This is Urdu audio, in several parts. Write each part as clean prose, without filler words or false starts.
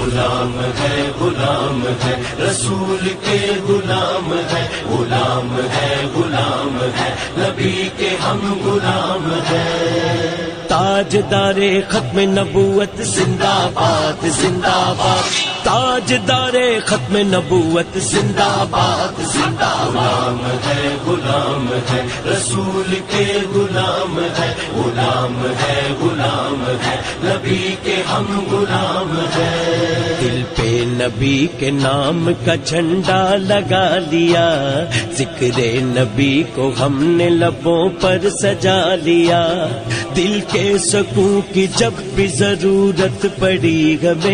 غلام ہے غلام ہے رسول کے غلام ہے غلام ہے غلام ہے نبی کے ہم غلام ہیں تاجدار ختم نبوت زندہ باد زندہ باد تاجدار ختم نبوت زندہ باد زندہ باد غلام ہے رسول کے غلام ہے غلام ہے غلام ہے نبی کے ہم غلام ہیں دل پہ نبی کے نام کا جھنڈا لگا لیا ذکر نبی کو ہم نے لبوں پر سجا لیا دل کے سکون کی جب بھی ضرورت پڑی ہمیں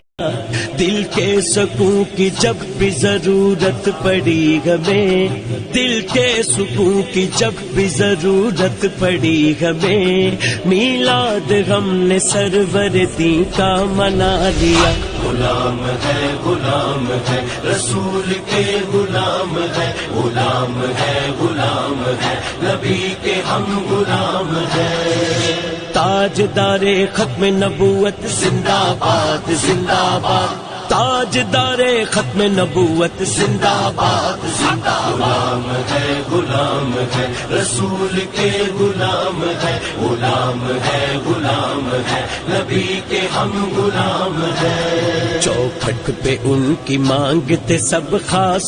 دل کے سکون کی جب بھی ضرورت پڑی ہمیں دل کے سکون کی جب بھی ضرورت پڑی ہمیں میلاد ہم نے سرور دین کا منا لیا غلام ہے رسول کے غلام ہے غلام ہے نبی کے ہم غلام ہیں تاجدار ختم نبوت زندہ باد زندہ باد تاجدار ختم نبوت زندہ باد زندہ باد غلام ہے رسول کے غلام ہے غلام ہے نبی کے ہم غلام ہیں چوکھٹ پہ ان کی مانگتے سب خاص